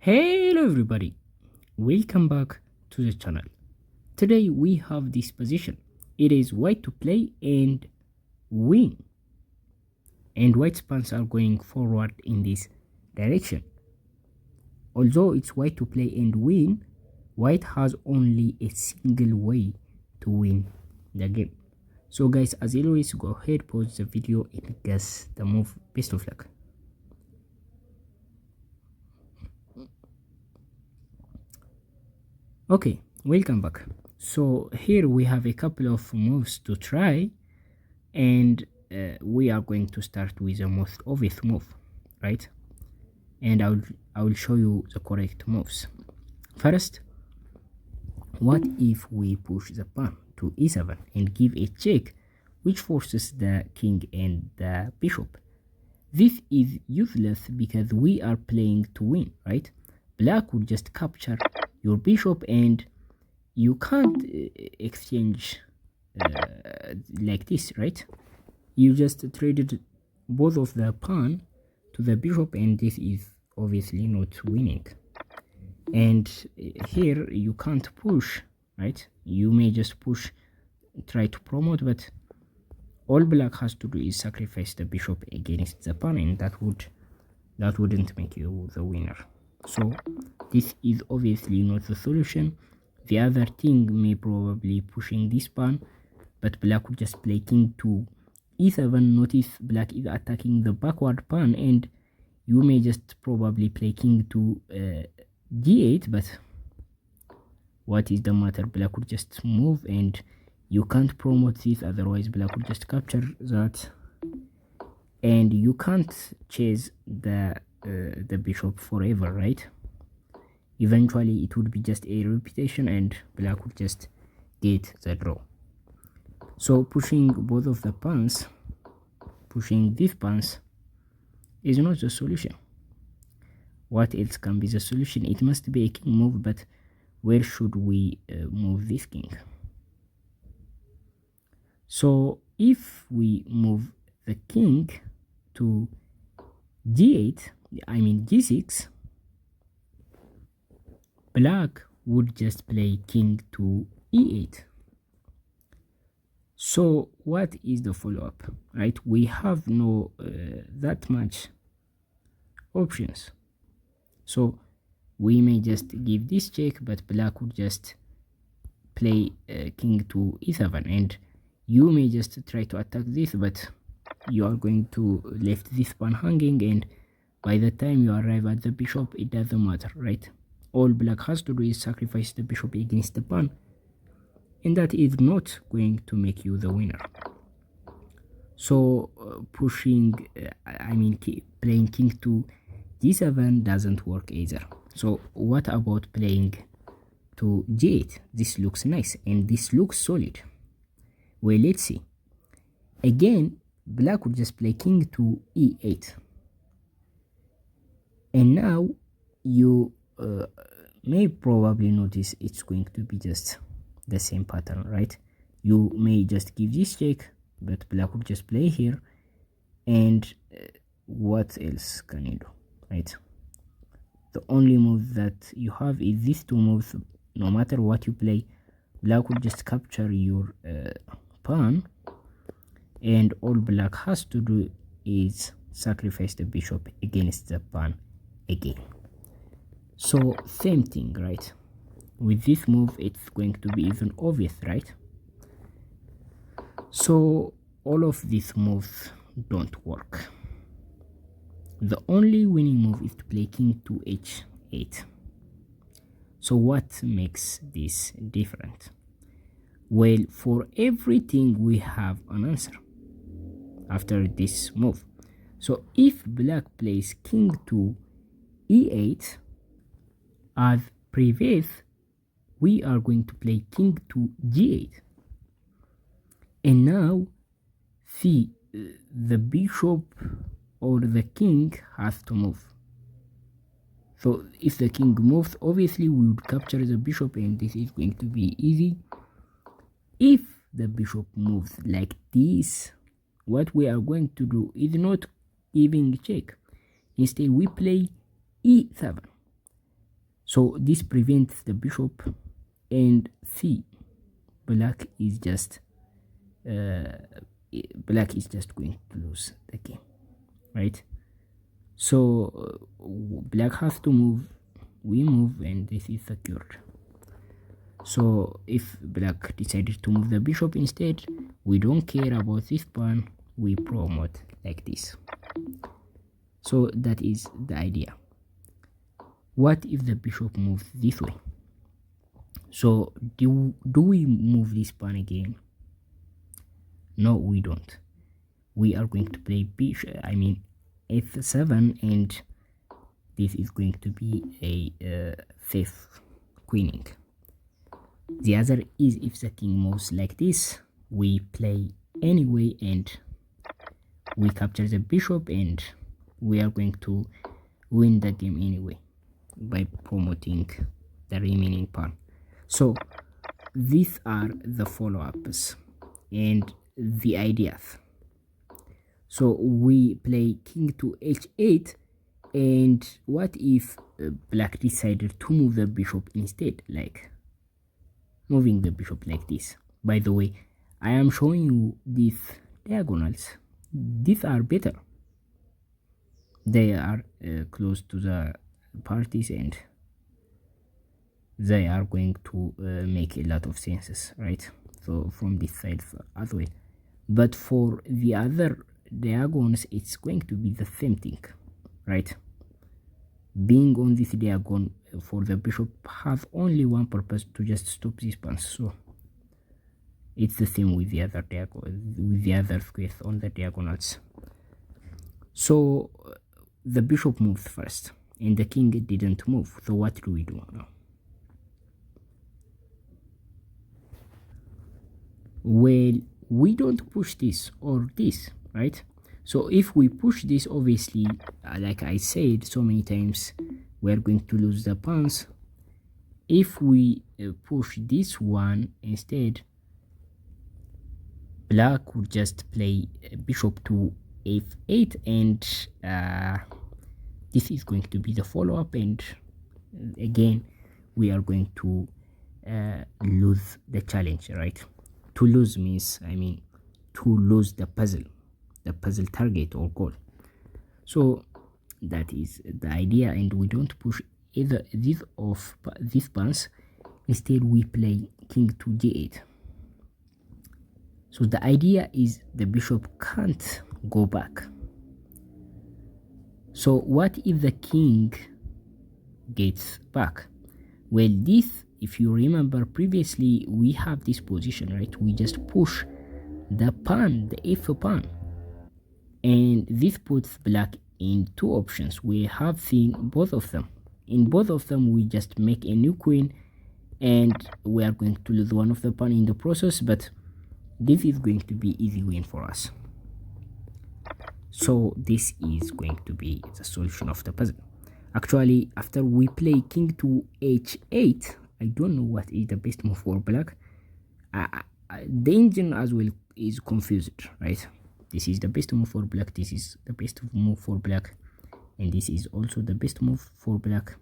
Hello everybody, welcome back to the channel. Today we have this position. It is white to play and win. And white's pawns are going forward in this direction. Although it's white to play and win, white has only a single way to win the game. So guys, as always, go ahead, pause the video and guess the move. Best of luck. Okay, welcome back. So here we have a couple of moves to try, and we are going to start with the most obvious move, right? And I will show you the correct moves. First, what if we push the pawn to e7 and give a check, which forces the king and the bishop? This is useless because we are playing to win, right? Black would just capture your bishop and you can't exchange like this, right? You just traded both of the pawn to the bishop and this is obviously not winning. And here you can't push, right? You may just push, try to promote, but all black has to do is sacrifice the bishop against the pawn, and that wouldn't make you the winner. So this is obviously not the solution. The other thing may probably pushing this pawn, but black would just play king to e7. Notice black is attacking the backward pawn, and you may just probably play king to g8, but what is the matter? Black would just move and you can't promote this, otherwise black would just capture that, and you can't chase the bishop forever, right? Eventually it would be just a repetition and black would just get the draw. So pushing both of the pawns, pushing these pawns is not the solution. What else can be the solution? It must be a king move, but where should we move this king? So if we move the king to g8, I mean g6, black would just play king to e8. So what is the follow-up, right? We have no that much options. So we may just give this check, but black would just play king to e7, and you may just try to attack this, but you are going to left this pawn hanging, and by the time you arrive at the bishop, it doesn't matter, right? All black has to do is sacrifice the bishop against the pawn, and that is not going to make you the winner. So pushing, playing king to g7 doesn't work either. So what about playing to g8? This looks nice and this looks solid. Well, let's see. Again, black would just play king to e8, and now you may probably notice it's going to be just the same pattern, right? You may just give this check, but black would just play here, and what else can you do, right? The only move that you have is these two moves. No matter what you play, black would just capture your pawn, and all black has to do is sacrifice the bishop against the pawn again. So same thing, right? With this move it's going to be even obvious, right? So all of these moves don't work. The only winning move is to play king to h8. So what makes this different? Well, for everything we have an answer after this move. So if black plays king to e8 as previous, we are going to play king to g8, and now see, the bishop or the king has to move. So if the king moves, obviously we would capture the bishop and this is going to be easy. If the bishop moves like this, what we are going to do is not giving check. Instead we play e7. So this prevents the bishop, and see, black is just going to lose the game, right? So black has to move, we move, and this is secured. So if black decided to move the bishop instead, we don't care about this pawn, we promote like this. So that is the idea. What if the bishop moves this way? So do we move this pawn again? No, we don't. We are going to play f7, and this is going to be a fifth queening. The other is if the king moves like this, we play anyway and we capture the bishop, and we are going to win the game anyway by promoting the remaining pawn. So these are the follow-ups and the ideas. So we play king to h8, and what if black decided to move the bishop instead, like moving the bishop like this? By the way, I am showing you these diagonals. These are better. They are close to the parties, and they are going to make a lot of senses, right? So from this side as well. But for the other diagonals, it's going to be the same thing, right? Being on this diagonal for the bishop has only one purpose, to just stop these pawns. So it's the same with the other squares on the diagonals. So the bishop moved first and the king didn't move. So what do we do now? Well, we don't push this or this, right? So if we push this, obviously, like I said so many times, we are going to lose the pawns. If we push this one instead, black would just play bishop to f8, and this is going to be the follow-up, and again we are going to lose the challenge, right? To lose means, to lose the puzzle target or goal. So that is the idea, and we don't push either these pawns. Instead we play king to g8. So the idea is the bishop can't go back. So what if the king gets back? Well, this, if you remember previously, we have this position, right? We just push the pawn, the f pawn, and this puts black in two options. We have seen both of them. In both of them, we just make a new queen, and we are going to lose one of the pawn in the process, but this is going to be easy win for us. So this is going to be the solution of the puzzle. Actually, after we play king to h8, I don't know what is the best move for black. The engine as well is confused, right? This is the best move for black, this is the best move for black, and this is also the best move for black.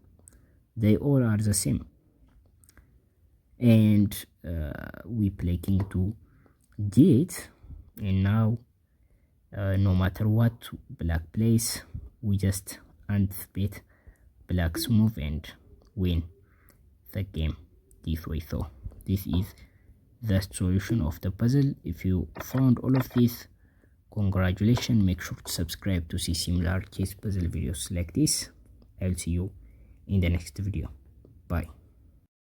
They all are the same. And we play king to g8, and now no matter what black plays, we just anticipate black's move and win the game this way. So this is the solution of the puzzle. If you found all of this, congratulations. Make sure to subscribe to see similar chess puzzle videos like this. I'll see you in the next video. Bye.